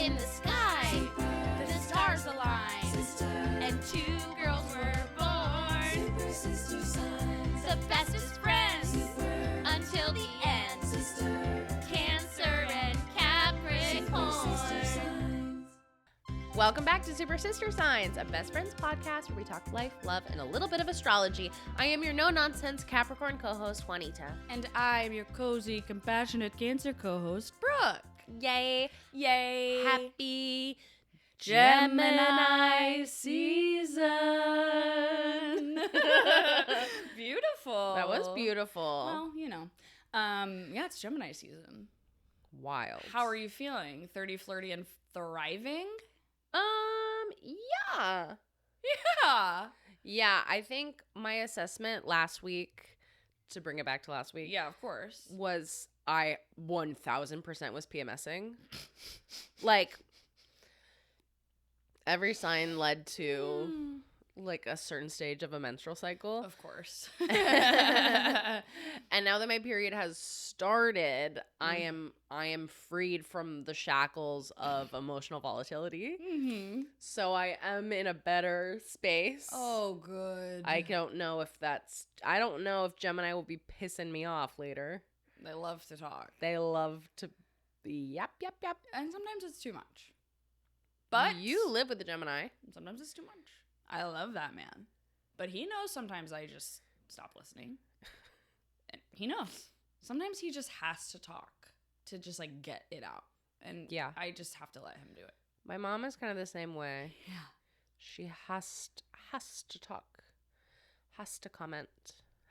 in the sky, the stars aligned, and two girls were born. The bestest friends until the end. Cancer and Capricorn. Welcome back to Super Sister Signs, a best friends podcast where we talk life, love, and a little bit of astrology. I am your no-nonsense Capricorn co-host, Juanita. And I'm your cozy, compassionate Cancer co-host, Brooke. Yay. Yay. Happy Gemini season. Beautiful. That was beautiful. Well, you know. Yeah, it's Gemini season. Wild. How are you feeling? 30, flirty, and thriving? Yeah. Yeah. Yeah, I think my assessment last week, to bring it back to last week. Yeah, of course. Was I 1000% was PMSing. Like, every sign led to like a certain stage of a menstrual cycle. Of course. And now that my period has started, I am freed from the shackles of emotional volatility. Mm-hmm. So I am in a better space. Oh, good. I don't know if Gemini will be pissing me off later. They love to talk. They love to be yap. And sometimes it's too much. But you live with the Gemini. Sometimes it's too much. I love that man. But he knows sometimes I just stop listening. And he knows. Sometimes he just has to talk to just like get it out. And yeah, I just have to let him do it. My mom is kind of the same way. Yeah. She has to talk, has to comment,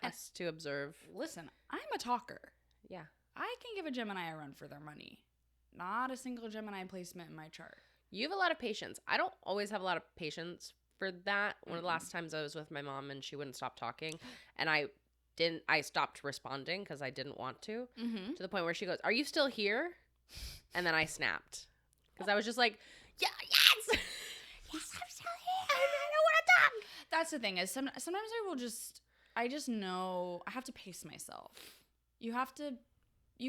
has to observe. Listen, I'm a talker. Yeah. I can give a Gemini a run for their money. Not a single Gemini placement in my chart. You have a lot of patience. I don't always have a lot of patience for that. One of the last times I was with my mom and she wouldn't stop talking, and I stopped responding because I didn't want to the point where she goes, "Are you still here?" And then I snapped because I was just like, "Yeah, yes, yes, I'm still here. I don't want to talk." That's the thing is sometimes I just know I have to pace myself. You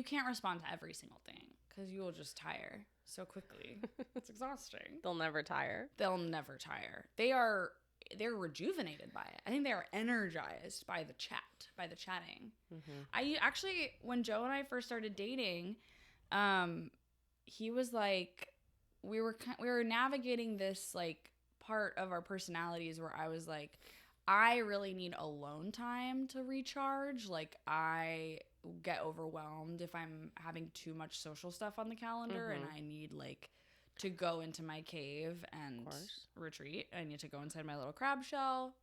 can't respond to every single thing because you will just tire so quickly. It's exhausting. They'll never tire. They'll never tire. They're rejuvenated by it. I think they are energized by the chatting. Mm-hmm. I actually, when Joe and I first started dating, he was like, we were navigating this like part of our personalities where I was like, I really need alone time to recharge. Like, I get overwhelmed if I'm having too much social stuff on the calendar, and I need like to go into my cave and retreat. I need to go inside my little crab shell,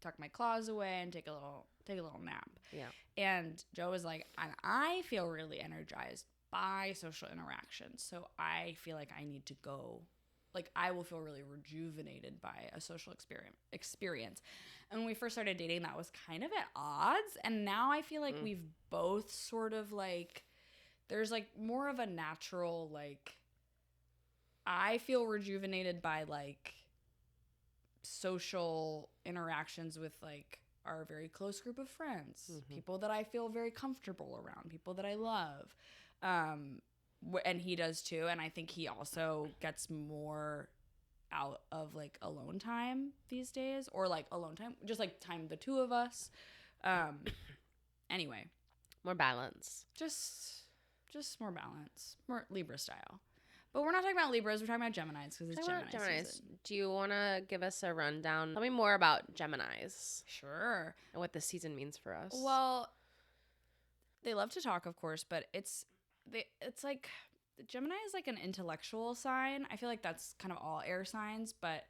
tuck my claws away, and take a little nap. Yeah. And Joe was like, and I feel really energized by social interactions, so I feel like I need to go. Like, I will feel really rejuvenated by a social experience. And when we first started dating, that was kind of at odds. And now I feel like we've both sort of, like, there's, like, more of a natural, like, I feel rejuvenated by, like, social interactions with, like, our very close group of friends. People that I feel very comfortable around. People that I love. And he does too, and I think he also gets more out of like alone time these days, or like alone time, just like time the two of us. Anyway, more balance. Just more balance, more Libra style. But we're not talking about Libras. We're talking about Geminis because it's Gemini season. Do you want to give us a rundown? Tell me more about Geminis. Sure. And what this season means for us. Well, they love to talk, of course, but it's like Gemini is like an intellectual sign. I feel like that's kind of all air signs, but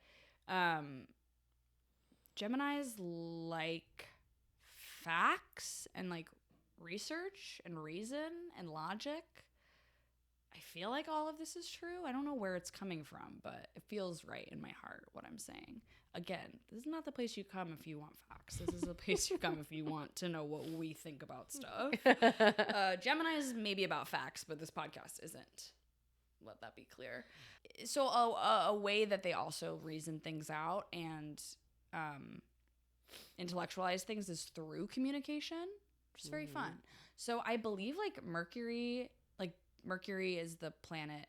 Geminis like facts and like research and reason and logic. I feel like all of this is true. I don't know where it's coming from, but it feels right in my heart what I'm saying. Again, this is not the place you come if you want facts. This is the place you come if you want to know what we think about stuff. Gemini is maybe about facts, but this podcast isn't. Let that be clear. So a way that they also reason things out and intellectualize things is through communication, which is very fun. So I believe like Mercury is the planet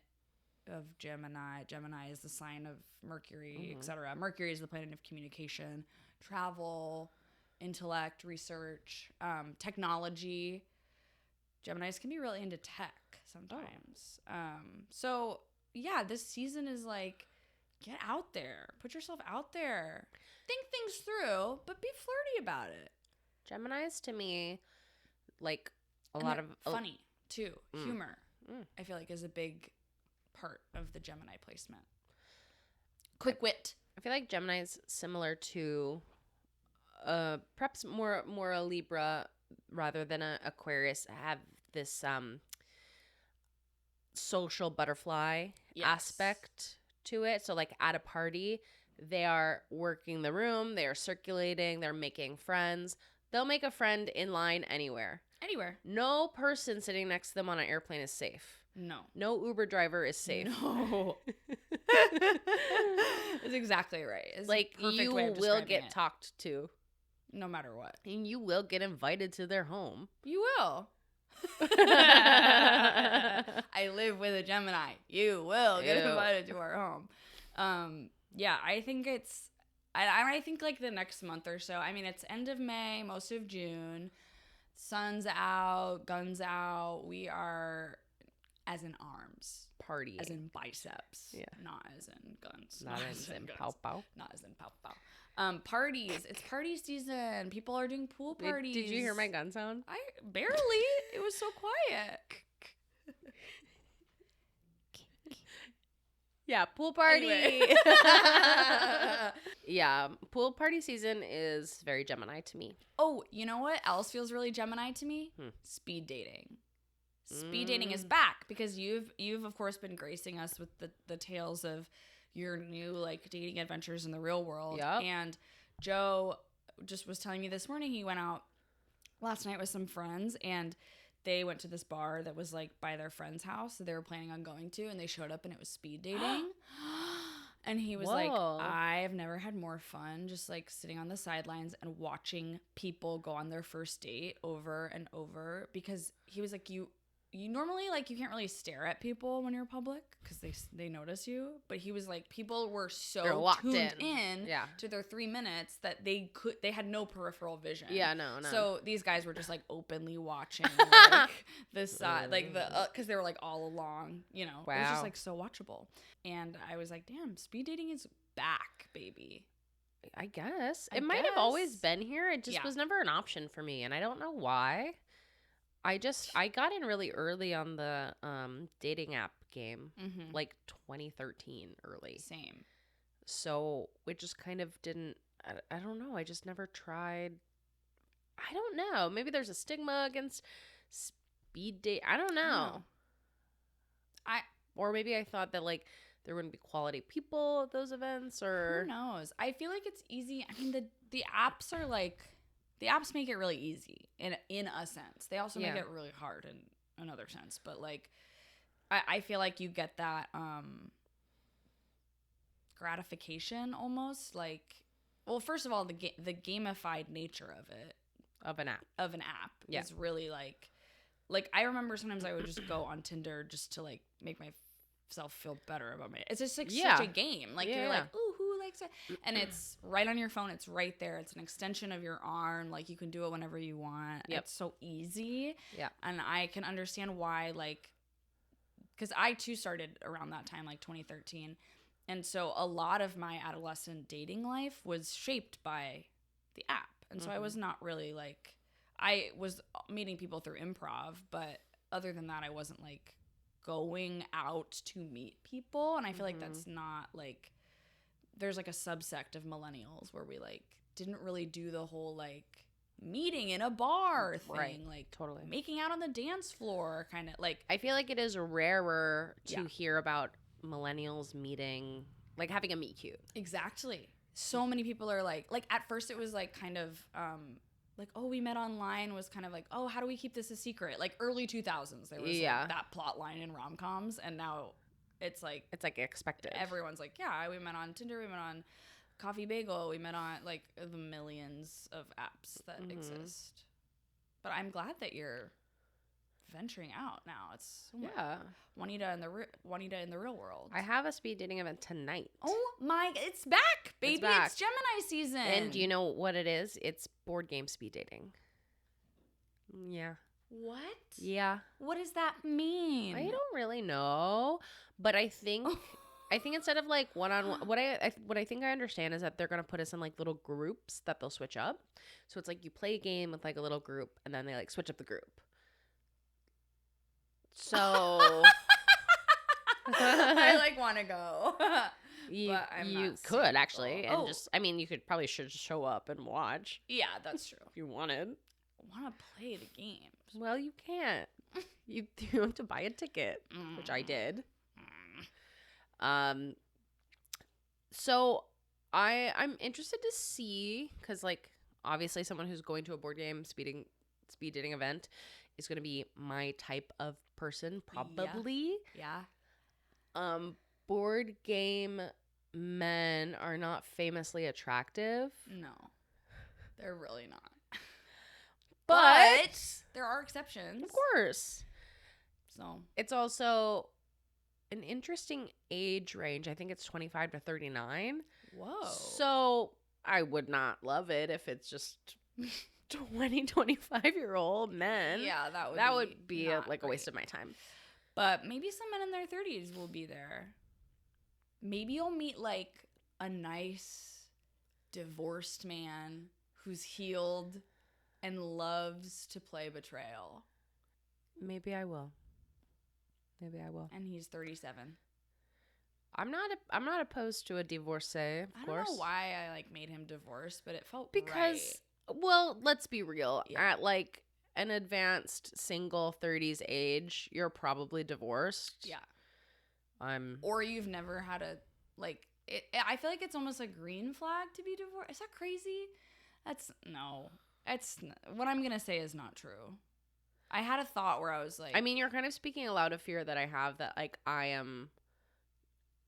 of Gemini. Gemini is the sign of Mercury, etc. Mercury is the planet of communication, travel, intellect, research, technology. Geminis can be really into tech sometimes. So yeah, this season is like, get out there, put yourself out there, think things through, but be flirty about it. Geminis to me, like a And lot of funny too. Humor, I feel like, is a big part of the Gemini placement. Quick wit. I feel like Gemini's similar to perhaps more a Libra rather than a Aquarius, have this social butterfly aspect to it. So like at a party, they are working the room, they are circulating, they're making friends. They'll make a friend in line anywhere. No person sitting next to them on an airplane is safe. No Uber driver is safe. No. That's exactly right. It's like, you will get talked to. No matter what. And you will get invited to their home. You will. I live with a Gemini. You will get invited to our home. Yeah, I think it's... I think like the next month or so. I mean, it's end of May, most of June. Sun's out, guns out. We are as in arms. Partying. As in biceps. Yeah. Not as in guns. Not as in pow-pow. Not as in pow-pow. Parties. It's party season. People are doing pool parties. Did you hear my gun sound? I barely. It was so quiet. Yeah, pool party. Anyway. Yeah, pool party season is very Gemini to me. Oh, you know what else feels really Gemini to me? Speed dating. Speed dating is back because you've of course been gracing us with the tales of your new like dating adventures in the real world. Yep. And Joe just was telling me this morning he went out last night with some friends and they went to this bar that was like by their friend's house that they were planning on going to, and they showed up and it was speed dating. And he was like, I have never had more fun just like sitting on the sidelines and watching people go on their first date over and over, because he was like, you normally like you can't really stare at people when you're public because they notice you, but he was like, people were so tuned in to their 3 minutes that they had no peripheral vision. No. So these guys were just like openly watching like this side, like the because they were like all along, you know. Wow. It was just like so watchable, and I was like, damn, speed dating is back, baby. I guess it might have always been here. It just was never an option for me, and I don't know why. I got in really early on the dating app game, like 2013 early. Same. So it just kind of didn't, I don't know. I just never tried. I don't know. Maybe there's a stigma against speed date. I don't know. Or maybe I thought that like there wouldn't be quality people at those events, or who knows. I feel like it's easy. I mean, the apps are like, the apps make it really easy in a sense. They also make it really hard in another sense. But like, I feel like you get that gratification almost. Like, well, first of all, the gamified nature of it, of an app is really like I remember sometimes I would just go on Tinder just to like make myself feel better about it's just like such a game. Like you're like, ooh, who likes it? And it's right on your phone. It's right there. It's an extension of your arm. Like you can do it whenever you want. It's so easy. Yeah. And I can understand why, like, because I too started around that time, like 2013. And so a lot of my adolescent dating life was shaped by the app. And so I was not really like, I was meeting people through improv, but other than that, I wasn't like going out to meet people. And I feel like that's not like, there's like a subsect of millennials where we like didn't really do the whole like meeting in a bar thing, like totally making out on the dance floor kind of like. I feel like it is rarer to hear about millennials meeting, like having a meet cute. Exactly. So many people are like at first it was like kind of like, oh, we met online was kind of like, oh, how do we keep this a secret? Like early 2000s there was like that plot line in rom-coms, and now it's like expected. Everyone's like, yeah, we met on Tinder, we met on Coffee Bagel, we met on like the millions of apps that exist. But I'm glad that you're venturing out now. It's so much. Yeah. Juanita in the real world. I have a speed dating event tonight. Oh my, it's back, baby. It's back. Gemini season. And do you know what it is? It's board game speed dating. Yeah. What? Yeah. What does that mean? I don't really know, but I think instead of like one-on-one, what I think I understand is that they're going to put us in like little groups that they'll switch up. So it's like you play a game with like a little group and then they like switch up the group. So I like want to go. you I'm not could actually single. and just I mean you could probably should show up and watch Yeah, that's true. if you wanted. I want to play the games. Well, you can't. You have to buy a ticket, which I did. So I'm interested to see because like obviously someone who's going to a board game speed dating event is going to be my type of person probably. Yeah. Board game men are not famously attractive. No, they're really not. But there are exceptions. of course. So It's also an interesting age range. I think it's 25 to 39. whoa. So I would not love it if it's just 20, 25-year-old men. yeah, That would be a not waste great. of my time. But maybe some men in their 30s will be there. Maybe you'll meet like a nice divorced man who's healed and loves to play betrayal. Maybe I will. And he's 37. I'm not opposed to a divorcee, of I course. don't know why I like made him divorced, but it felt Because well, let's be real. Yeah. At like an advanced single 30s age, you're probably divorced. right. Or you've never had a like it, I feel like it's almost a green flag to be divorced. Is that crazy? What I'm going to say is not true. I had a thought where I was like, I mean, you're kind of speaking aloud a fear that I have that like I am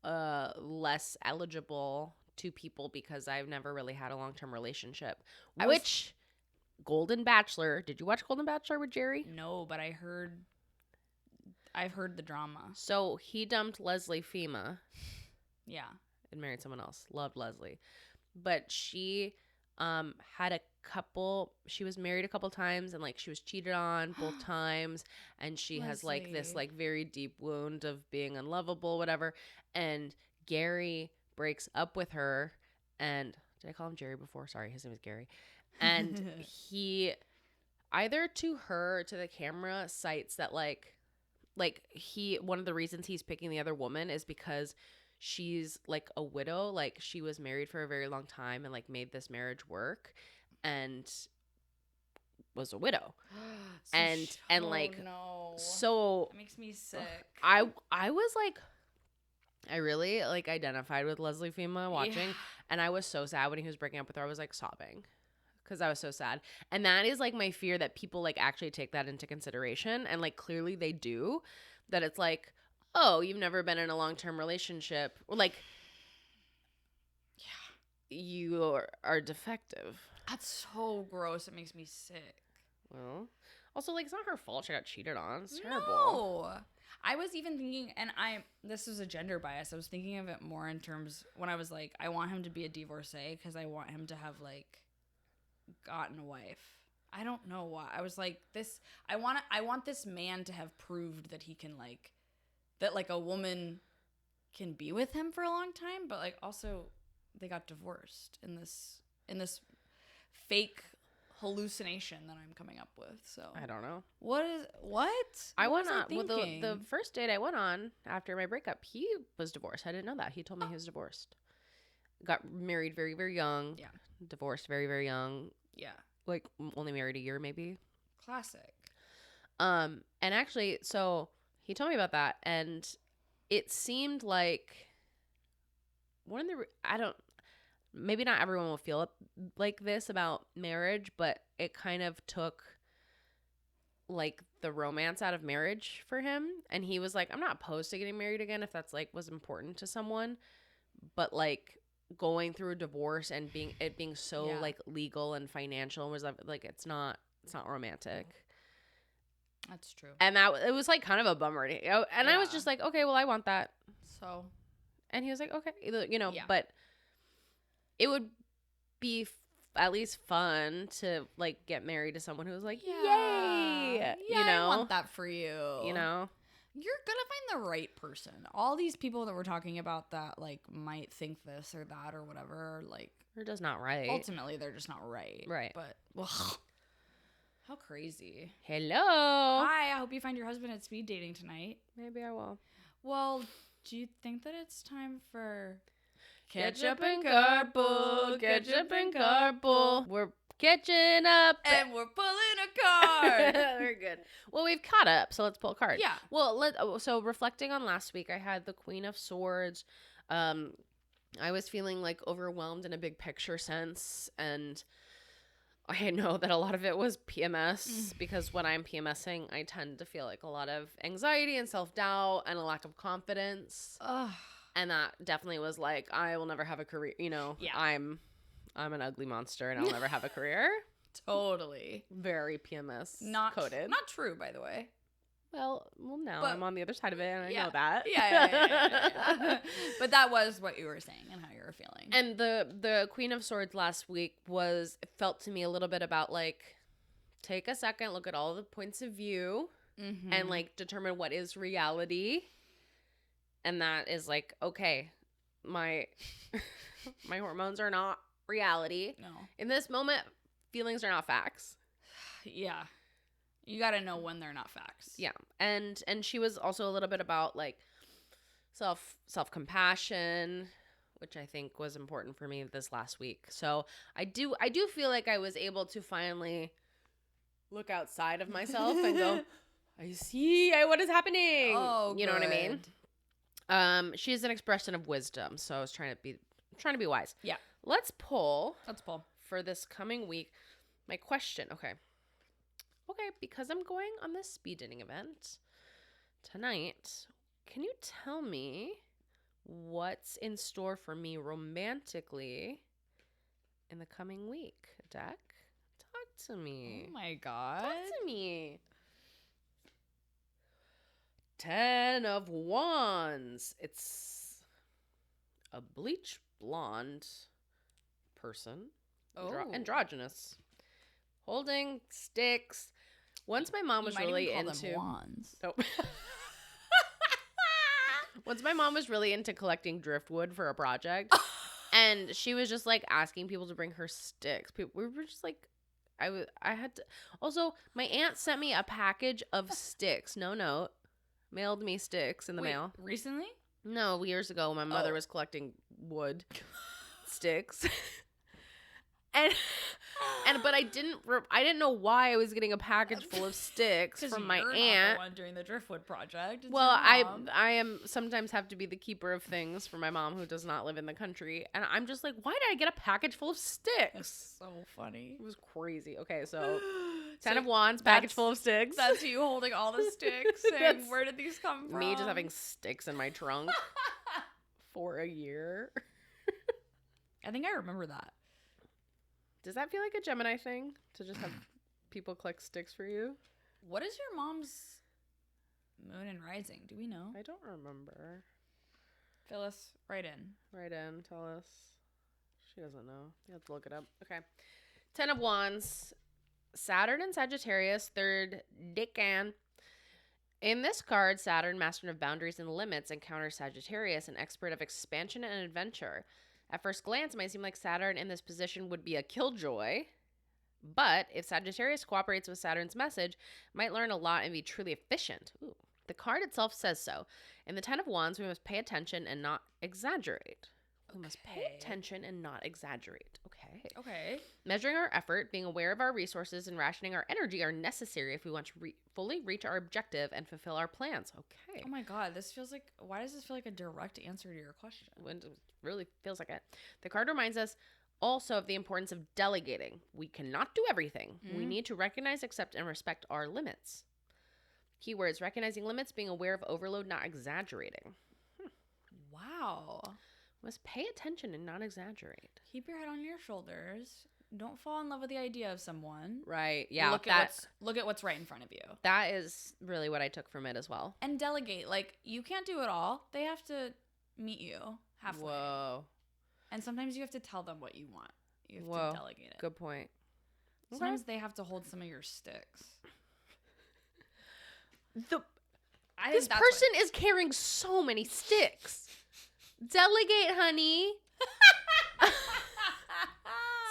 less eligible to people because I've never really had a long-term relationship. Golden Bachelor, did you watch Golden Bachelor with Jerry? no, but I've heard the drama. So he dumped Leslie Fema Yeah. and married someone else. Loved Leslie. But she had a couple, she was married a couple times and like she was cheated on both times, and she has like this Leslie. like very deep wound of being unlovable, whatever. And Gary breaks up with her, and did I call him Jerry before? Sorry, his name is Gary. And he either to her or to the camera cites that like one of the reasons he's picking the other woman is because she's like a widow, like she was married for a very long time and like made this marriage work and was a widow. And like no. so That makes me sick. I was like I really like identified with Leslie Fema watching, Yeah. and I was so sad when he was breaking up with her. I was like sobbing because I was so sad. And that is like my fear, that people like actually take that into consideration, and like clearly they do, that it's like, oh, you've never been in a long-term relationship, or like you are defective. That's so gross. It makes me sick. Well, also like it's not her fault she got cheated on. It's terrible. No. I was even thinking, and this was a gender bias. I was thinking of it more in terms when I was like, I want him to be a divorcee because I want him to have like gotten a wife. I don't know why. I was like this. I want this man to have proved that he can like, that like a woman can be with him for a long time, but like also they got divorced in this fake hallucination that I'm coming up with. So I don't know. what? I What went was on well, thinking? the first date I went on after my breakup, he was divorced. I didn't know that. He told me he was divorced. Got married very, very young. Yeah. Divorced very, very young. Yeah. Like only married a year maybe. Classic. And actually, so he told me about that, and it seemed like one of the maybe not everyone will feel like this about marriage, but it kind of took like the romance out of marriage for him. And he was like, I'm not opposed to getting married again if that's like was important to someone, but like going through a divorce and being so Yeah. like legal and financial was like it's not romantic. That's true. And it was like kind of a bummer. And I was just like, okay, well, I want that. So. And he was like, okay, Yeah. but it would be at least fun to like get married to someone who was like, yay, I want that for you. You know, you're gonna find the right person. All these people that we're talking about that like might think this or that or whatever, like they're just not right. Ultimately, they're just not right. Right. But how crazy. Hello. Hi. I hope you find your husband at speed dating tonight. Maybe I will. Well, do you think that it's time for Ketchup and carpool, ketchup and carpool. We're catching up. And we're pulling a card. We're good. Well, we've caught up, so let's pull a card. Yeah. Well, so reflecting on last week, I had the Queen of Swords. I was feeling like overwhelmed in a big picture sense, and I know that a lot of it was PMS because when I'm PMSing, I tend to feel like a lot of anxiety and self-doubt and a lack of confidence. Ugh. And that definitely was like, I will never have a career. Yeah. I'm an ugly monster and I'll never have a career. Totally. Very PMS Not coded. Not true, by the way. Well, now but, I'm on the other side of it and I know that. Yeah. But that was what you were saying and how you were feeling. And the Queen of Swords last week felt to me a little bit about like, take a second, look at all the points of view and like determine what is reality. And that is like, okay, my hormones are not reality. No. In this moment, feelings are not facts. Yeah. You got to know when they're not facts. Yeah. And she was also a little bit about like self-compassion, which I think was important for me this last week. So I do feel like I was able to finally look outside of myself and go, I see what is happening. Oh, you know what I mean? She's an expression of wisdom, so I was trying to be wise. Yeah. Let's pull for this coming week. My question, okay, because I'm going on this speed dating event tonight, can you tell me what's in store for me romantically in the coming week? Deck, talk to me. Oh my God. Talk to me. 10 of Wands. It's a bleach blonde person. Androgynous. Holding sticks. Once my mom was really into wands. Nope. Once my mom was really into collecting driftwood for a project, and she was just like asking people to bring her sticks. We were just like, I had to. Also, my aunt sent me a package of sticks. No note. Mailed me sticks in the mail. Recently? No, years ago. My mother was collecting wood sticks. But I didn't know why I was getting a package full of sticks from my aunt. Not the one doing the driftwood project. It's well, your mom. I am sometimes have to be the keeper of things for my mom who does not live in the country, and I'm just like, why did I get a package full of sticks? That's so funny. It was crazy. Okay, so 10 of Wands, package full of sticks. That's you holding all the sticks, saying, where did these come from? Me just having sticks in my trunk for a year. I think I remember that. Does that feel like a Gemini thing to just have people collect sticks for you? What is your mom's moon and rising? Do we know? I don't remember. Phyllis, write in. Tell us. She doesn't know. You have to look it up. Okay. 10 of Wands. Saturn and Sagittarius, third decan. In this card, Saturn, master of boundaries and limits, encounters Sagittarius, an expert of expansion and adventure. At first glance, it might seem like Saturn in this position would be a killjoy, but if Sagittarius cooperates with Saturn's message, it might learn a lot and be truly efficient. Ooh. The card itself says so. In the 10 of Wands, we must pay attention and not exaggerate. We must pay attention and not exaggerate. Okay. Measuring our effort, being aware of our resources, and rationing our energy are necessary if we want to fully reach our objective and fulfill our plans. Okay. Oh my God, why does this feel like a direct answer to your question? It really feels like it. The card reminds us also of the importance of delegating. We cannot do everything. We need to recognize, accept, and respect our limits. Keywords: recognizing limits, being aware of overload, not exaggerating. Wow. Must pay attention and not exaggerate. Keep your head on your shoulders. don't fall in love with the idea of someone. Right. Yeah. Look at what's right in front of you. That is really what I took from it as well. And delegate. Like, you can't do it all. They have to meet you halfway. Whoa. And sometimes you have to tell them what you want. You have to delegate it. Good point. Sometimes they have to hold some of your sticks. This person is carrying so many sticks. Delegate, honey.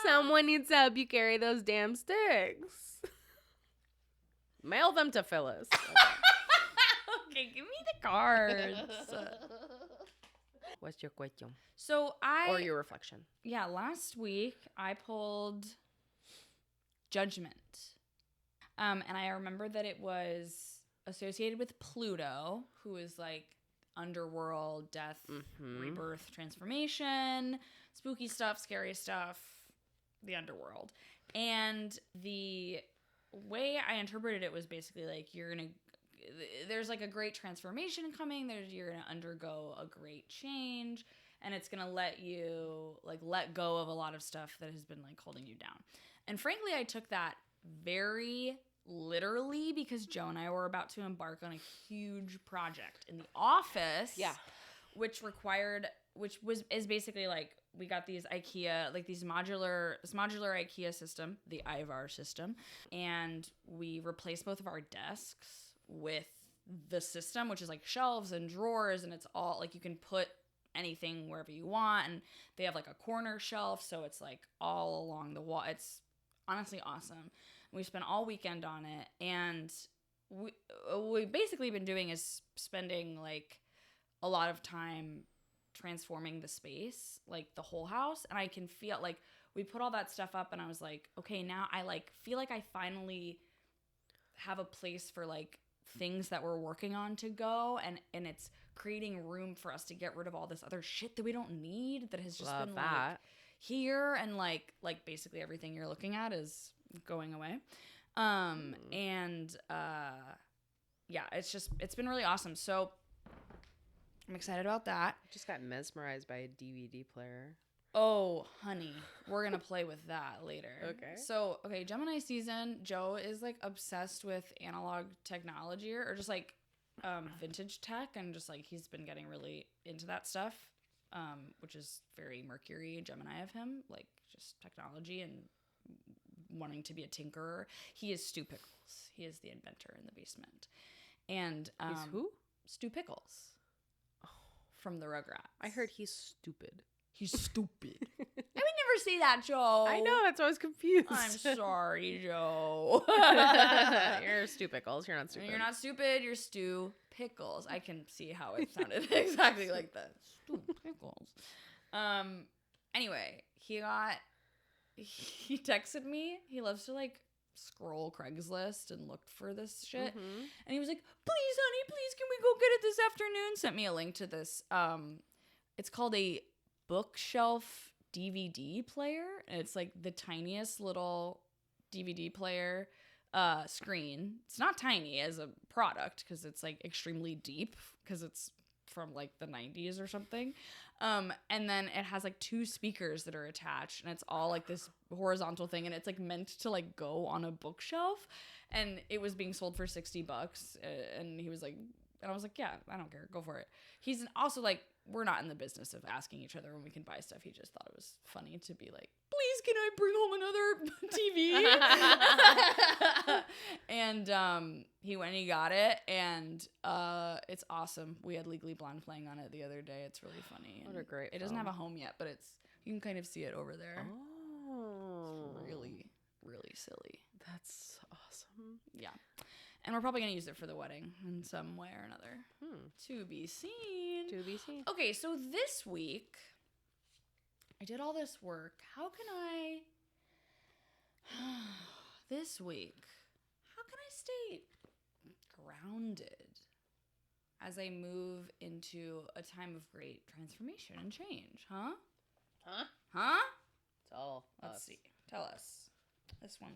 Someone needs to help you carry those damn sticks. Mail them to Phyllis. Okay, give me the cards. What's your question? So Or your reflection? Yeah, last week I pulled Judgment. And I remember that it was associated with Pluto, who is like underworld, death, rebirth, transformation, spooky stuff, scary stuff, the underworld. And the way I interpreted it was basically like there's like a great transformation coming. You're gonna undergo a great change, and it's gonna let you like let go of a lot of stuff that has been like holding you down. And frankly, I took that very literally because Joe and I were about to embark on a huge project in the office. Yeah. Which is basically like we got these IKEA, like this modular IKEA system, the Ivar system, and we replaced both of our desks with the system, which is like shelves and drawers, and it's all like you can put anything wherever you want, and they have like a corner shelf, so it's like all along the wall. It's honestly awesome. We spent all weekend on it, and we've basically been doing is spending like a lot of time transforming the space, like the whole house. And I can feel like we put all that stuff up, and I was like, okay, now I like feel like I finally have a place for like things that we're working on to go, and it's creating room for us to get rid of all this other shit that we don't need that has just been like here, and like basically everything you're looking at is going away. Yeah, it's been really awesome. So I'm excited about that. I just got mesmerized by a DVD player. Oh, honey, we're going to play with that later. Okay. So, Gemini season, Joe is like obsessed with analog technology or just like vintage tech, and just like he's been getting really into that stuff, which is very Mercury Gemini of him, like just technology and wanting to be a tinkerer. He is Stu Pickles. He is the inventor in the basement. And he's who? Stu Pickles. From the Rugrats. I heard he's stupid. He's stupid. I would never say that, Joe. I know, that's why I was confused. I'm sorry, Joe. You're Stu Pickles. You're not stupid. You're not stupid. You're Stu Pickles. I can see how it sounded exactly like that. Stu Pickles. Anyway, he texted me. He loves to like scroll Craigslist and look for this shit. And he was like, please, honey, please, can we go get it this afternoon? Sent me a link to this. It's called a bookshelf DVD player. And it's like the tiniest little DVD player screen. It's not tiny as a product because it's like extremely deep because it's from like the 90s or something. And then it has like 2 speakers that are attached, and it's all like this horizontal thing, and it's like meant to like go on a bookshelf, and it was being sold for $60. And he was like, and I was like, yeah, I don't care, go for it. He's also like, we're not in the business of asking each other when we can buy stuff. He just thought it was funny to be like, please, can I bring home another TV? And he went and he got it, and it's awesome. We had Legally Blonde playing on it the other day. It's really funny. What a great It doesn't have a home yet, but you can kind of see it over there. Oh. It's really, really silly. That's awesome. Yeah. And we're probably going to use it for the wedding in some way or another. To be seen. To be seen. Okay, so this week, I did all this work. How can I... this week, how can I stay grounded as I move into a time of great transformation and change? Huh? It's all Let's see. Tell us.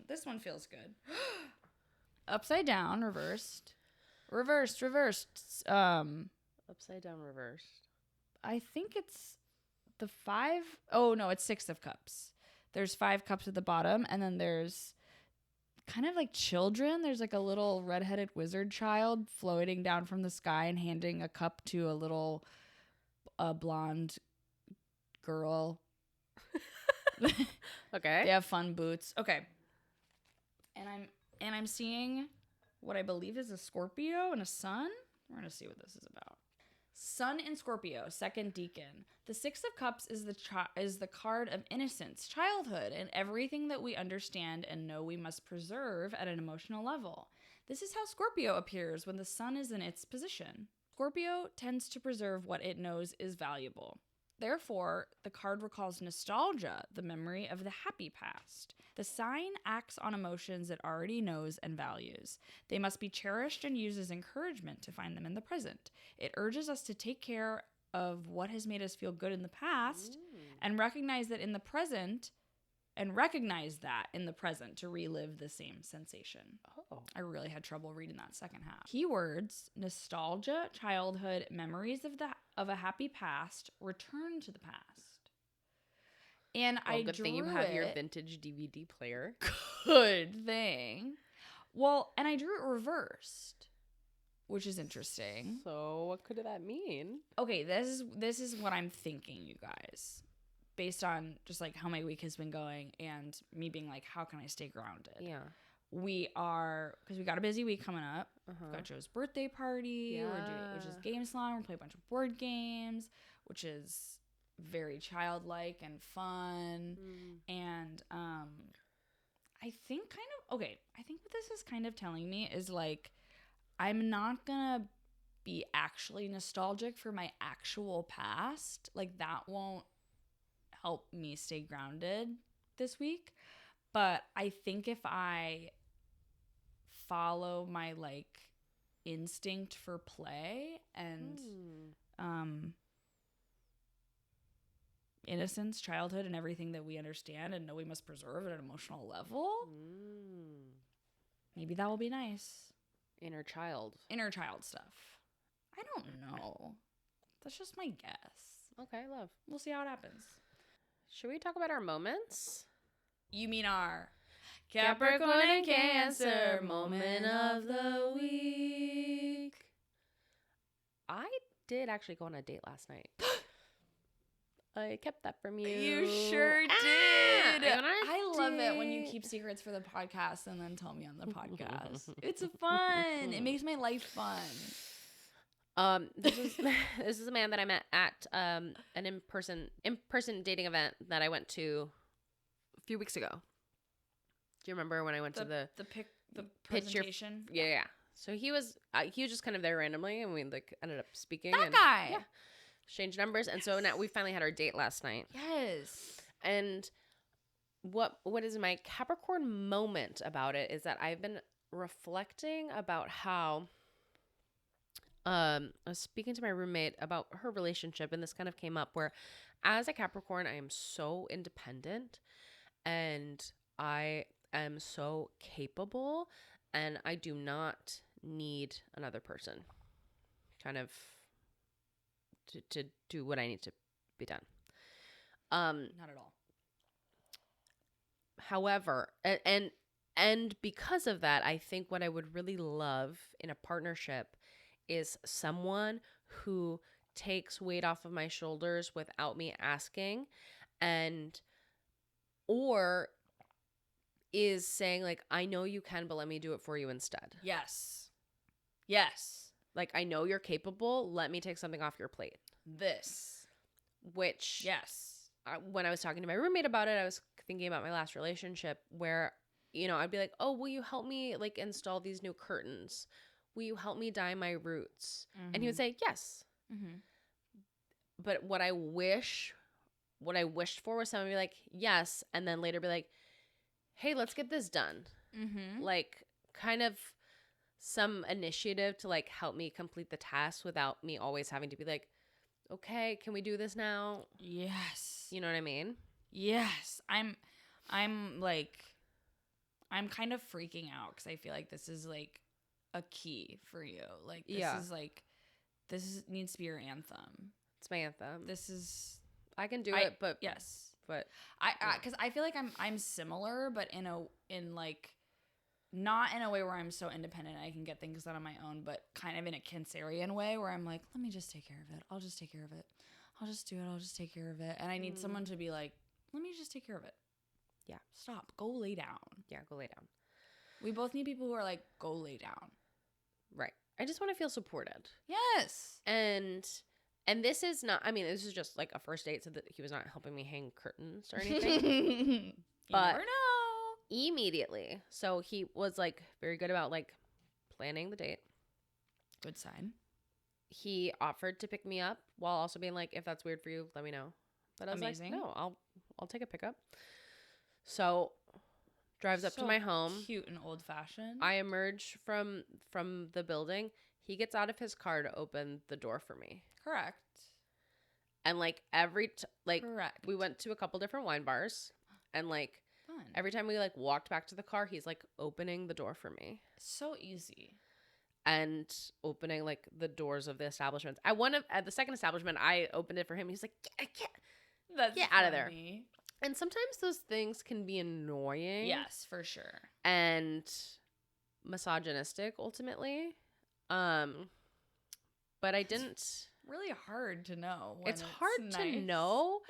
This one feels good. Upside down, reversed. Upside down, reversed. I think it's the 5. Oh no, it's 6 of Cups. There's 5 cups at the bottom, and then there's kind of like children. There's like a little redheaded wizard child floating down from the sky and handing a cup to a little blonde girl. Okay. They have fun boots. Okay. And I'm seeing what I believe is a Scorpio and a sun. We're going to see what this is about. Sun in Scorpio, second deacon. The 6 of Cups is the card of innocence, childhood, and everything that we understand and know we must preserve at an emotional level. This is how Scorpio appears when the sun is in its position. Scorpio tends to preserve what it knows is valuable. Therefore, the card recalls nostalgia, the memory of the happy past. The sign acts on emotions it already knows and values. They must be cherished and used as encouragement to find them in the present. It urges us to take care of what has made us feel good in the past and recognize that in the present to relive the same sensation. Oh. I really had trouble reading that second half. Keywords: nostalgia, childhood, memories of a happy past, return to the past. And Well, I good drew thing you have your it- vintage DVD player. Good thing. Well, and I drew it reversed, which is interesting. So what could that mean? Okay, this is what I'm thinking, you guys. Based on just like how my week has been going and me being like, how can I stay grounded? Yeah. We are, because we got a busy week coming up. We've got Joe's birthday party, which is Game Salon. We're playing a bunch of board games, which is very childlike and fun. And I think what this is kind of telling me is like, I'm not gonna be actually nostalgic for my actual past. Like, that won't help me stay grounded this week. But I think if I follow my like instinct for play and innocence, childhood, and everything that we understand and know we must preserve at an emotional level, maybe that will be nice. Inner child Stuff. I don't know. That's just my guess. Okay, love. We'll see how it happens. Should we talk about our moments? You mean our Capricorn and Cancer moment of the week? I did actually go on a date last night. I kept that from you. You sure did. I love it when you keep secrets for the podcast and then tell me on the podcast. It's fun. It makes my life fun. This is a man that I met at an in-person dating event that I went to a few weeks ago. Do you remember when I went to the presentation? Yeah. So he was just kind of there randomly, and we like ended up speaking. That guy. Yeah. Exchanged numbers, and so now we finally had our date last night. Yes. And what is my Capricorn moment about it is that I've been reflecting about how I was speaking to my roommate about her relationship, and this kind of came up where as a Capricorn, I am so independent and I am so capable, and I do not need another person kind of to do what I need to be done. Not at all. However, and because of that, I think what I would really love in a partnership is someone who takes weight off of my shoulders without me asking, or is saying like, I know you can, but let me do it for you instead. Yes. Like, I know you're capable. Let me take something off your plate. Which, yes. When I was talking to my roommate about it, I was thinking about my last relationship where, I'd be like, oh, will you help me like install these new curtains? Will you help me dye my roots? And he would say, yes. But what I wished for was someone to be like, yes. And then later be like, hey, let's get this done. Like, kind of some initiative to like help me complete the task without me always having to be like, okay, can we do this now? Yes. You know what I mean? Yes. I'm kind of freaking out because I feel like this is like a key for you. Like, this needs to be your anthem. It's my anthem. This is, I can do it, but yes. But because I feel like I'm similar, but in like not in a way where I'm so independent I can get things done on my own, but kind of in a Cancerian way where I'm like, let me just take care of it. I'll just take care of it. I'll just do it. I'll just take care of it. And I need someone to be like, let me just take care of it. Yeah. Stop. Go lay down. Yeah, go lay down. We both need people who are like, go lay down. Right. I just want to feel supported. Yes. And this is not, I mean, this is just like a first date, so that he was not helping me hang curtains or anything. But you never know. Immediately. So he was like very good about like planning the date. Good sign. He offered to pick me up while also being like, if that's weird for you, let me know. But I was Amazing. like, no, I'll take a pickup. So drives up to my home. Cute and old fashioned. I emerge from the building. He gets out of his car to open the door for me. Correct. And like Correct. we went to a couple different wine bars, and like Fun. every time we like walked back to the car, he's like opening the door for me. So easy. And opening like the doors of the establishments. At the second establishment, I opened it for him. He's like, I can't. Get out of there. And sometimes those things can be annoying. Yes, for sure. And misogynistic ultimately. But I didn't. Really hard to know. It's hard to know.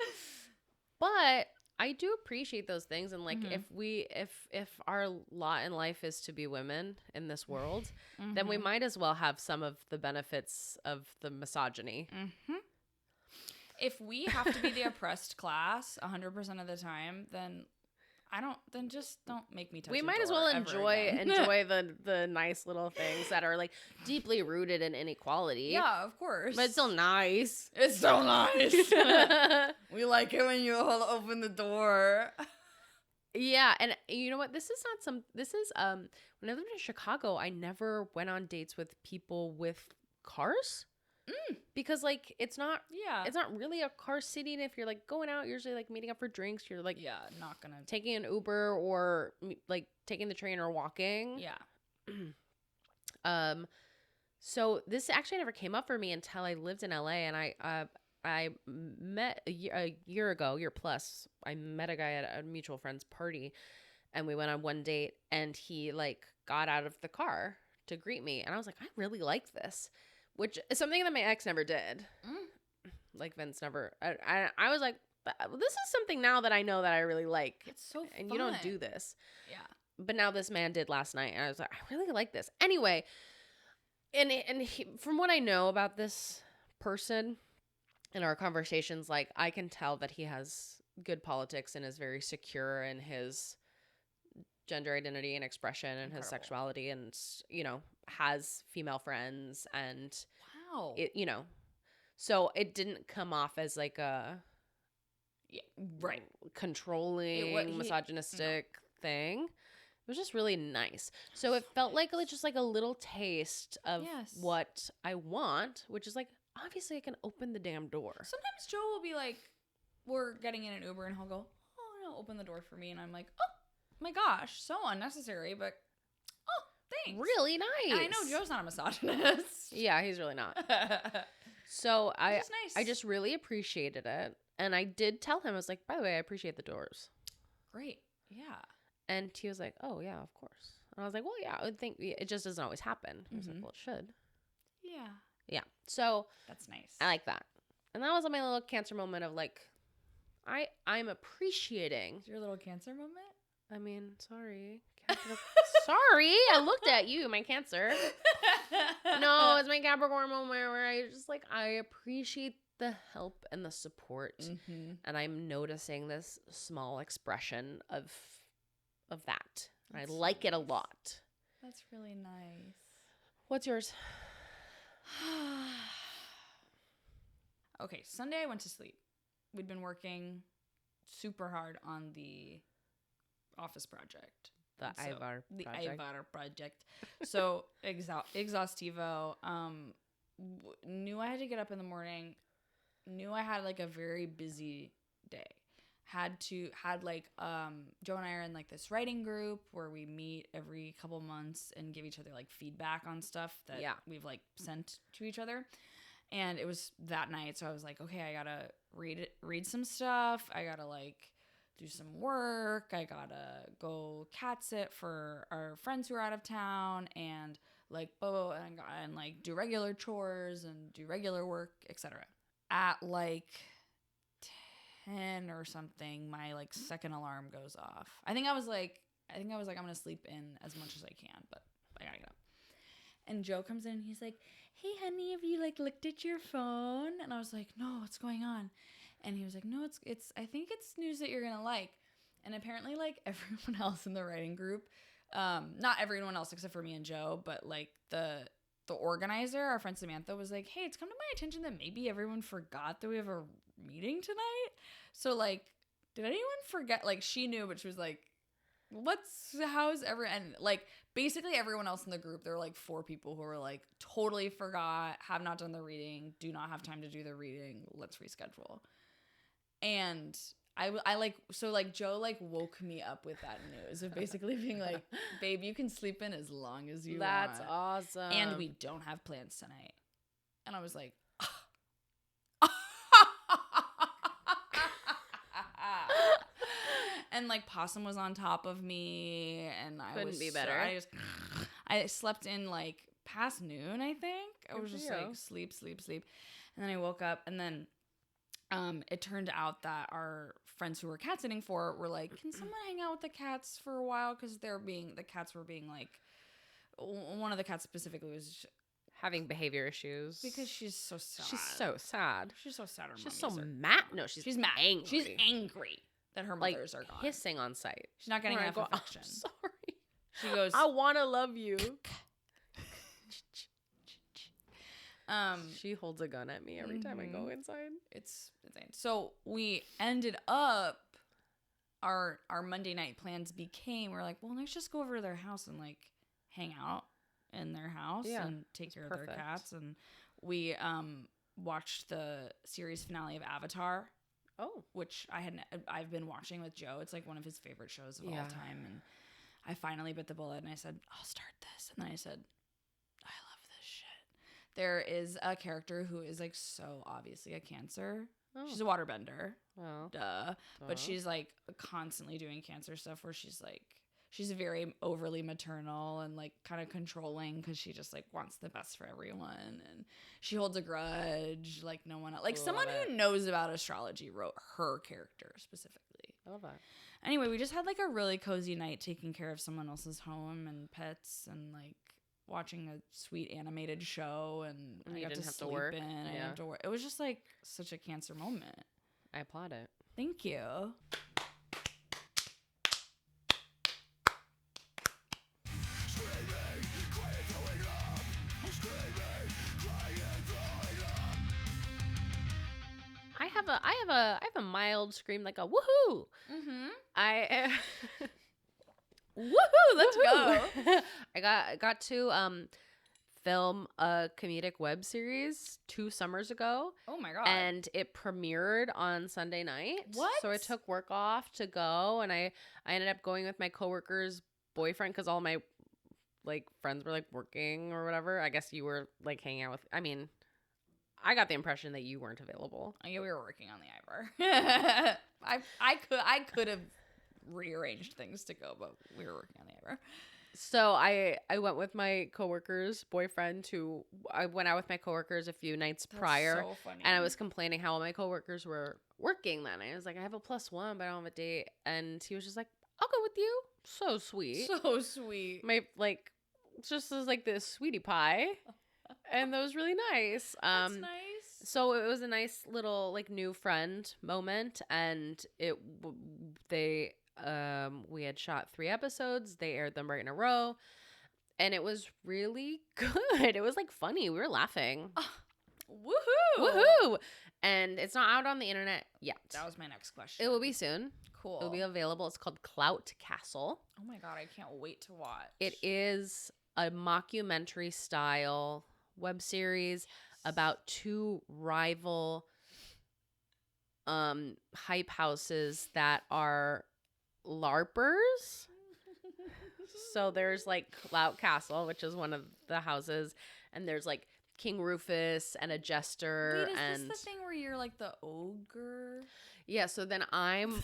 But I do appreciate those things, and like if our lot in life is to be women in this world, then we might as well have some of the benefits of the misogyny. If we have to be the oppressed class 100% of the time, then just don't make me touch. We a might as door well ever enjoy again. the nice little things that are like deeply rooted in inequality. Yeah, of course. But it's still nice. It's so nice. We like it when you open the door. Yeah, and you know what? This is when I lived in Chicago, I never went on dates with people with cars. Because like it's not really a car city, and if you're like going out, usually like meeting up for drinks, you're like not gonna taking an Uber or like taking the train or walking. So this actually never came up for me until I lived in LA, and I met a year plus. I met a guy at a mutual friend's party, and we went on one date, and he like got out of the car to greet me, and I was like, I really like this. Which is something that my ex never did. Like Vince never. I was like, this is something now that I know that I really like. It's so fun. And you don't do this. Yeah. But now this man did last night. And I was like, I really like this. Anyway, and from what I know about this person in our conversations, like I can tell that he has good politics and is very secure in his gender identity and expression and his sexuality, and has female friends, and so it didn't come off as like a controlling misogynistic thing. It was just really nice. So it felt like just like a little taste of what I want, which is like, obviously I can open the damn door. Sometimes Joe will be like, we're getting in an Uber, and he'll go, oh no, open the door for me, and I'm like, oh my gosh, so unnecessary, but thanks. Really nice. And I know Joe's not a misogynist. Yeah, he's really not. So I nice. just really appreciated it. And I did tell him, I was like, by the way, I appreciate the doors. Great. Yeah. And he was like, oh yeah, of course. And I was like, well, yeah, I would think it just doesn't always happen. I was like, well, it should. Yeah. Yeah. So that's nice. I like that. And that was my little Cancer moment of like, I'm appreciating. Your little Cancer moment? I mean, sorry. Sorry, I looked at you, my Cancer. No, it's my Capricorn moment where I just like, I appreciate the help and the support. And I'm noticing this small expression of that. That's I like nice. It a lot. That's really nice. What's yours? Okay, Sunday I went to sleep. We'd been working super hard on the office project. The Ivar project. So exhaustivo. Knew I had to get up in the morning. Knew I had like a very busy day. Had like Joe and I are in like this writing group where we meet every couple months and give each other like feedback on stuff that we've like sent to each other. And it was that night, so I was like, okay, I gotta read some stuff. I gotta like do some work. I gotta go cat sit for our friends who are out of town, and like and like do regular chores and do regular work, etc. At like 10 or something, my like second alarm goes off. I think I was like I'm gonna sleep in as much as I can, but I gotta get up. And Joe comes in and he's like, hey honey, have you like looked at your phone? And I was like, no, what's going on? And he was like, no, it's I think it's news that you're gonna like. And apparently like everyone else in the writing group, not everyone else except for me and Joe, but like the organizer, our friend Samantha, was like, hey, it's come to my attention that maybe everyone forgot that we have a meeting tonight. So like, did anyone forget? Like she knew, but she was like, how's everyone? And like basically everyone else in the group, there were like 4 people who were like totally forgot, have not done the reading, do not have time to do the reading, let's reschedule. And I like, so like Joe like woke me up with that news of basically being like, babe, you can sleep in as long as you want. That's awesome. And we don't have plans tonight. And I was like, and like Possum was on top of me, and I couldn't was be better. I slept in like past noon, I think. I was just like sleep. And then I woke up, and then it turned out that our friends who were cat sitting for were like, can someone hang out with the cats for a while? Because the cats were being like, one of the cats specifically was having behavior issues. Because she's so sad. She's so sad. She's so sad. She's so mad. No, she's mad. Angry. She's angry that her mothers are gone. Hissing on sight. She's not getting enough affection. I'm sorry. She goes, I want to love you. She holds a gun at me every time I go inside. It's insane. So we ended up, our Monday night plans became, we're like, well, let's just go over to their house and like hang out in their house and take care of their cats. And we watched the series finale of Avatar. Oh, which I've been watching with Joe. It's like one of his favorite shows of all time. And I finally bit the bullet and I said, I'll start this. And then I said, I love this shit. There is a character who is like so obviously a Cancer. Oh. She's a waterbender. Oh. Duh. But she's like constantly doing Cancer stuff where she's like, she's very overly maternal and like kind of controlling because she just like wants the best for everyone, and she holds a grudge like no one else. Like someone who knows about astrology wrote her character specifically. I love that. Anyway, we just had like a really cozy night taking care of someone else's home and pets and like watching a sweet animated show, and I got to sleep in. I didn't have to work. It was just like such a Cancer moment. I applaud it. Thank you. I have a mild scream, like a woohoo. Mm-hmm. Woohoo! Let's go. I got to film a comedic web series 2 summers ago. Oh my god! And it premiered on Sunday night. What? So I took work off to go, and I ended up going with my coworker's boyfriend because all my like friends were like working or whatever. I guess you were like hanging out with. I mean, I got the impression that you weren't available. Yeah, we were working on the Ivor. I could have rearranged things to go, but we were working on the Ivor. So I went with my coworker's boyfriend I went out with my coworkers a few nights prior. So funny. And I was complaining how all my coworkers were working then. I was like, I have a +1, but I don't have a date. And he was just like, I'll go with you. So sweet. So sweet. My like just as like this sweetie pie. And that was really nice. That's nice. So it was a nice little like new friend moment, and we had shot 3 episodes. They aired them right in a row, and it was really good. It was like funny. We were laughing. Woohoo! And it's not out on the internet yet. That was my next question. It will be soon. Cool. It will be available. It's called Clout Castle. Oh my god, I can't wait to watch. It is a mockumentary style web series about 2 rival hype houses that are LARPers. So there's like Clout Castle, which is one of the houses, and there's like King Rufus and a jester. Wait, is and this the thing where you're like the ogre? Yeah, so then I'm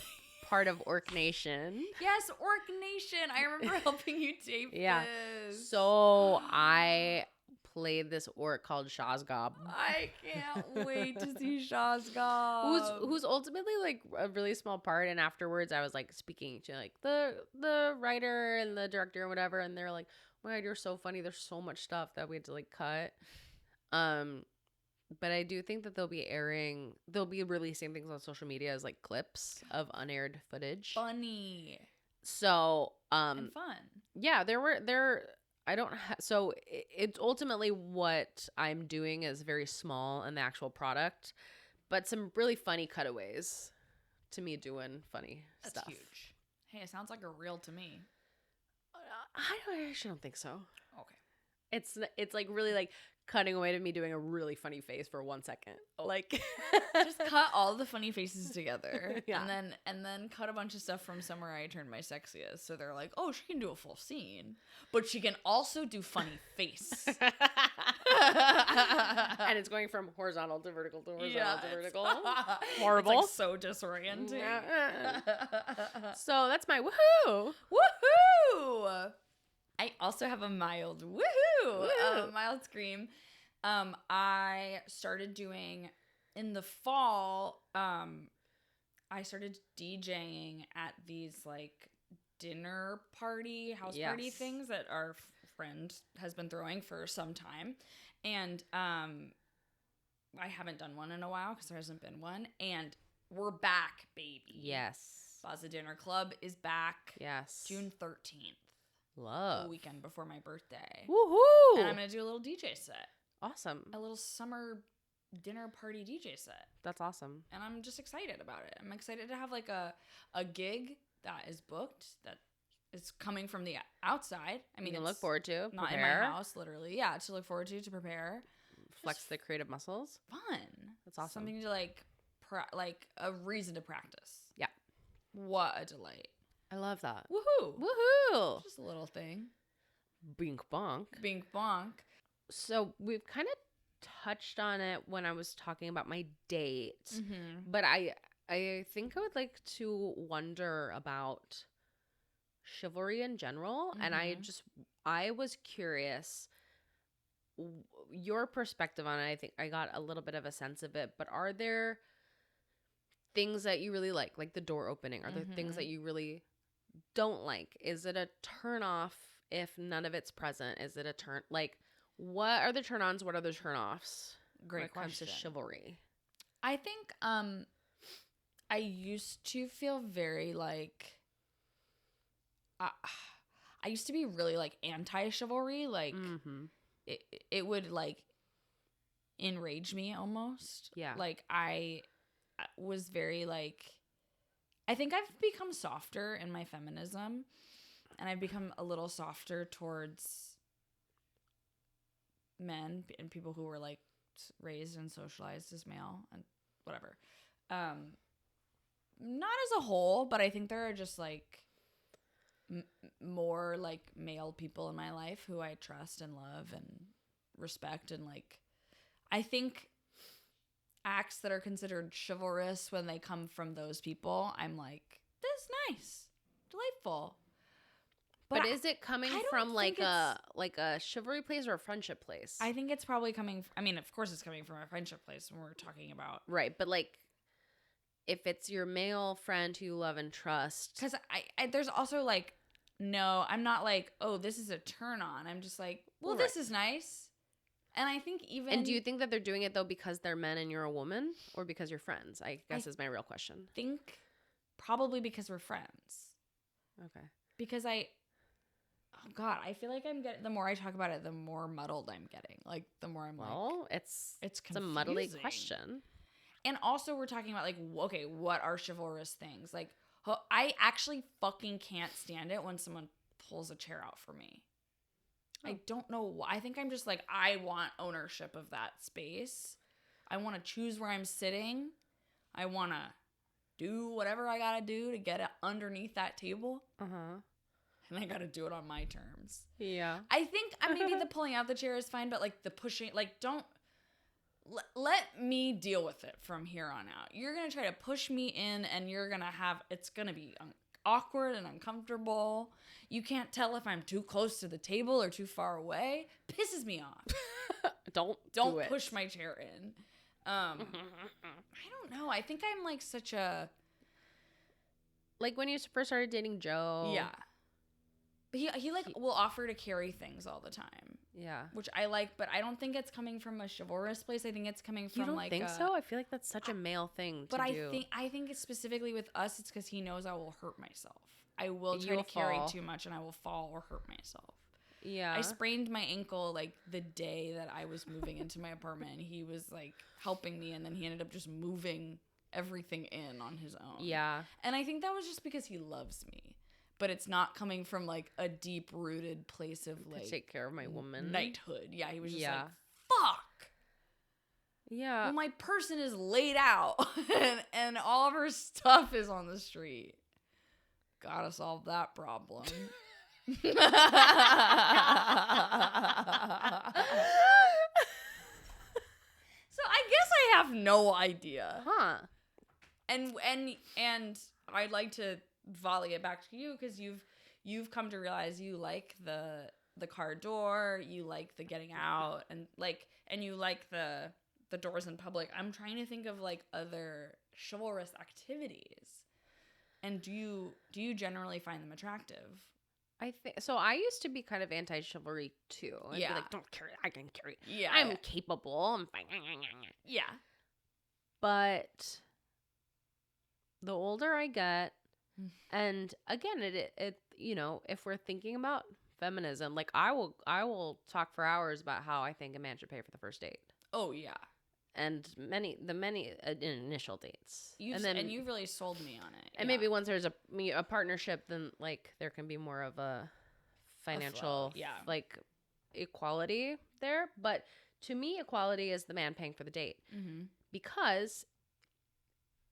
part of Orc Nation. Yes, Orc Nation. I remember helping you tape Yeah. this. So I played this orc called Shazgob. I can't wait to see Shazgob. Who's ultimately like a really small part, and afterwards I was like speaking to like the writer and the director and whatever, and they're like, "Oh my God, you're so funny. There's so much stuff that we had to like cut." But I do think that they'll be releasing things on social media as like clips of unaired footage. Funny. So And fun. yeah, so it's ultimately what I'm doing is very small in the actual product, but some really funny cutaways to me doing funny That's stuff. huge. Hey, it sounds like a reel to me. I actually don't think so. Okay. It's like really like cutting away to me doing a really funny face for 1 second. Like Just cut all the funny faces together. Yeah. And then cut a bunch of stuff from somewhere I turned my sexiest. So they're like, oh, she can do a full scene. But she can also do funny face. And it's going from horizontal to vertical to horizontal to vertical. It's Horrible. like so disorienting. So that's my woohoo. Woohoo! I also have a mild woohoo, Woo. mild scream. I started doing in the fall. I started DJing at these like dinner party, house party Yes. things that our friend has been throwing for some time, and I haven't done one in a while because there hasn't been one, and we're back, baby. Yes. Plaza Dinner Club is back. Yes. June 13th. Love. The weekend before my birthday. Woohoo! And I'm going to do a little DJ set. Awesome. A little summer dinner party DJ set. That's awesome. And I'm just excited about it. I'm excited to have like a gig that is booked, that is coming from the outside. I mean, You can it's look forward to. not Prepare. in my house, literally. Yeah, to look forward to prepare. Flex the creative muscles. Fun. That's awesome. Something to like a reason to practice. Yeah. What a delight. I love that. Woohoo. Woohoo! Just a little thing. Bink bonk. Bink bonk. So we've kind of touched on it when I was talking about my date, Mm-hmm. but I think I would like to wonder about chivalry in general, and I was curious your perspective on it. I think I got a little bit of a sense of it, but are there things that you really like the door opening? Are there things that you really don't like? Is it a turn off if none of it's present? Is it a turn like what are the turn ons? What are the turn offs? Great when it comes question. to chivalry. I think I used to feel very like I used to be really like anti-chivalry, like it would like enrage me almost. Yeah. Like I was very like I think I've become softer in my feminism, and I've become a little softer towards men and people who were like raised and socialized as male and whatever. Not as a whole, but I think there are just like more like male people in my life who I trust and love and respect, and like I think acts that are considered chivalrous when they come from those people, I'm like, this is nice, delightful. But is it coming I don't from like think a chivalry place or a friendship place? I think it's probably coming. I mean, of course, it's coming from a friendship place when we're talking about. Right, but like if it's your male friend who you love and trust, Because I there's also like, no, I'm not like, oh, this is a turn on. I'm just like, well, Right. this is nice. And I think even. And do you think that they're doing it though because they're men and you're a woman, or because you're friends? I guess is my real question. think probably because we're friends. Okay. Because oh God, I feel like I'm getting, the more I talk about it, the more muddled I'm getting. Like the more I'm Well, like, it's it's a muddly confusing. question. And also we're talking about like, okay, what are chivalrous things? Like, I actually fucking can't stand it when someone pulls a chair out for me. I don't know why. I think I'm just like, I want ownership of that space. I want to choose where I'm sitting. I want to do whatever I got to do to get it underneath that table. Uh-huh. and I gotta do it on my terms. Yeah. I think maybe the pulling out the chair is fine, but like the pushing, like don't let me deal with it from here on out. You're gonna try to push me in, and it's gonna be awkward and uncomfortable. You can't tell if I'm too close to the table or too far away. Pisses me off. Don't push my chair in. I don't know. I think I'm like such a like when you first started dating Joe. yeah. But he will offer to carry things all the time. Yeah. Which I like, but I don't think it's coming from a chivalrous place. I think it's coming from You don't like think so? I feel like that's such a male thing to do. But I think it's specifically with us, it's because he knows I will hurt myself. I will try to carry too much, and I will fall or hurt myself. Yeah. I sprained my ankle like the day that I was moving into my apartment. And he was like helping me, and then he ended up just moving everything in on his own. Yeah. And I think that was just because he loves me. But it's not coming from like a deep rooted place of like take care of my woman. Knighthood. Yeah, he was just like, fuck. Yeah. Well, my person is laid out and all of her stuff is on the street. Gotta solve that problem. So I guess I have no idea. Huh. And I'd like to volley it back to you because you've come to realize you like the car door, you like the getting out, and you like the doors in public. I'm trying to think of like other chivalrous activities. And do you generally find them attractive? I think so. I used to be kind of anti-chivalry too. I'd be like, don't carry it. I can carry it. Yeah, I'm capable. I'm fine. Yeah. But the older I get, and again, it you know, if we're thinking about feminism, like I will talk for hours about how I think a man should pay for the first date. Oh yeah. And many initial dates. And you really sold me on it. And maybe once there's a partnership, then like there can be more of a financial like equality there. But to me, equality is the man paying for the date because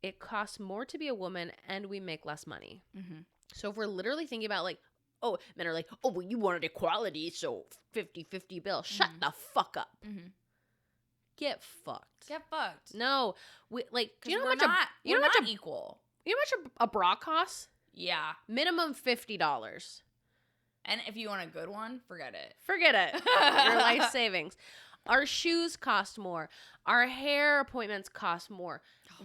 it costs more to be a woman and we make less money. So if we're literally thinking about like, oh, men are like, oh, well, you wanted equality, so 50-50 bill. Shut the fuck up. Get fucked. Get fucked. No, do you know how much we're not equal. You know how much a bra costs? Yeah. Minimum $50. And if you want a good one, forget it. Forget it. Your life savings. Our shoes cost more. Our hair appointments cost more.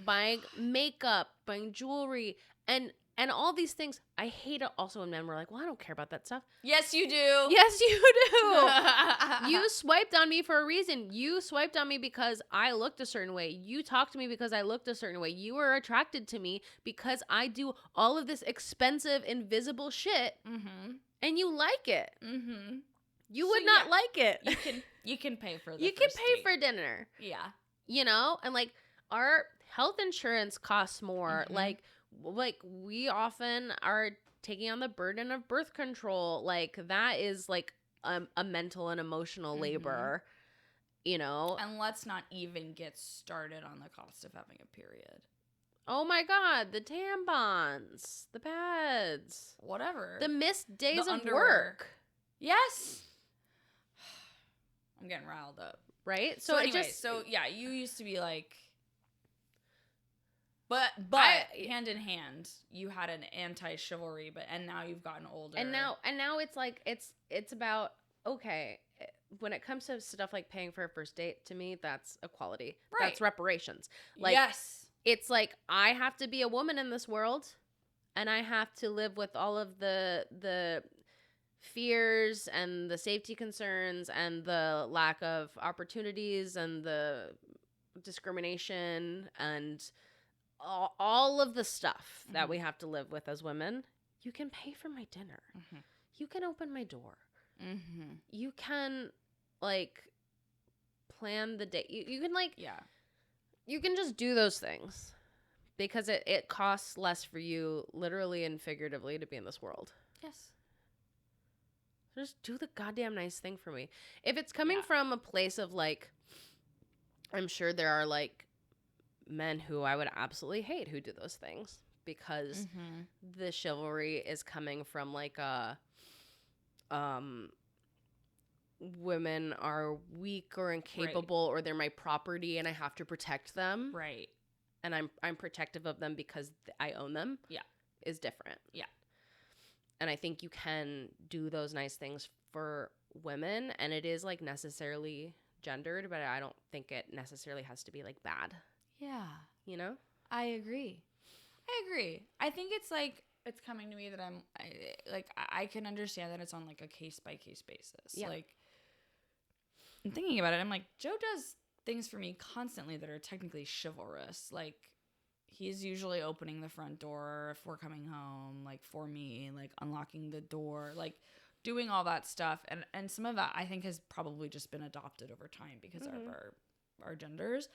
Buying makeup, buying jewelry, and all these things. I hate it also when men were like, well, I don't care about that stuff. Yes, you do. Yes, you do. You swiped on me for a reason. You swiped on me because I looked a certain way. You talked to me because I looked a certain way. You were attracted to me because I do all of this expensive, invisible shit, and you like it. You would not like it. You can pay for You can pay for dinner. Yeah. You know? And like our health insurance costs more. Like we often are taking on the burden of birth control. Like that is like a mental and emotional labor, you know? And let's not even get started on the cost of having a period. Oh my God, the tampons, the pads, whatever. the missed days of underwear. work. Yes. I'm getting riled up. Right? So anyway, you used to be like, but hand in hand, you had an anti-chivalry, and now you've gotten older. And now it's like it's about, okay, when it comes to stuff like paying for a first date, to me that's equality. Right. That's reparations. Like yes. It's like I have to be a woman in this world, and I have to live with all of the fears and the safety concerns and the lack of opportunities and the discrimination and all of the stuff that we have to live with as women. You can pay for my dinner. You can open my door. You can like plan the day. You can like you can just do those things because it costs less for you literally and figuratively to be in this world. Yes. Just do the goddamn nice thing for me. If it's coming from a place of like, I'm sure there are like men who I would absolutely hate who do those things because the chivalry is coming from like a women are weak or incapable or they're my property and I have to protect them. Right. And I'm protective of them because I own them. Yeah. Is different. Yeah. And I think you can do those nice things for women, and it is like necessarily gendered, but I don't think it necessarily has to be like bad. Yeah. You know? I agree. I think it's like, it's coming to me that I can understand that it's on like a case by case basis. Yeah. Like, I'm thinking about it. I'm like, Joe does things for me constantly that are technically chivalrous. Like, he's usually opening the front door if we're coming home, like for me, like unlocking the door, like doing all that stuff. And some of that I think has probably just been adopted over time because of our genders.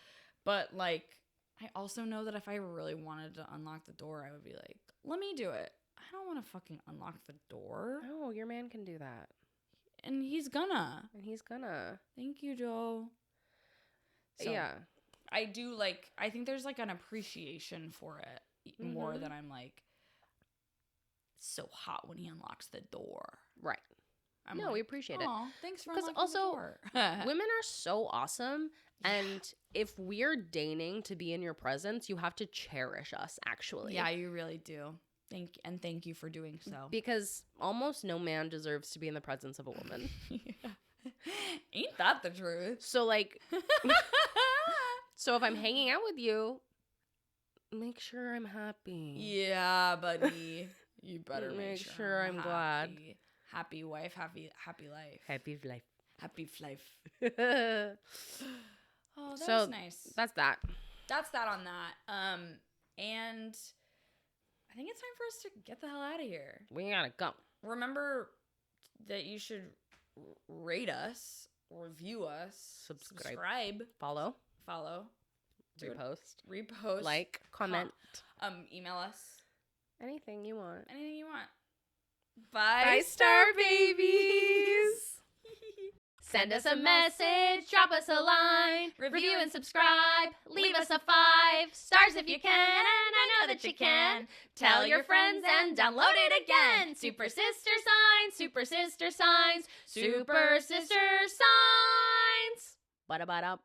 But like, I also know that if I really wanted to unlock the door, I would be like, let me do it. I don't want to fucking unlock the door. Oh, your man can do that. And he's gonna. Thank you, Joe. So, yeah. I do like, I think there's like an appreciation for it more than I'm like, it's so hot when he unlocks the door. Right. We appreciate it. Thanks for unlocking the door. Women are so awesome. And if we're deigning to be in your presence, you have to cherish us, actually. Yeah, you really do. Thank you for doing so. Because almost no man deserves to be in the presence of a woman. Ain't that the truth? So like, so if I'm hanging out with you, make sure I'm happy. Yeah, buddy. You better make sure I'm glad. Happy wife, happy life. Happy life. Happy life. Oh, that so was nice. That's that. That's that on that. And I think it's time for us to get the hell out of here. We gotta go. Remember that you should rate us, review us, subscribe, follow, repost, like, comment, email us, anything you want. Bye, Star Babies. Send us a message, drop us a line, review and subscribe, leave us a 5 stars if you can, and I know that you can. Tell your friends and download it again. Super Sister Signs, Super Sister Signs, Super Sister Signs. Ba-da-ba-da.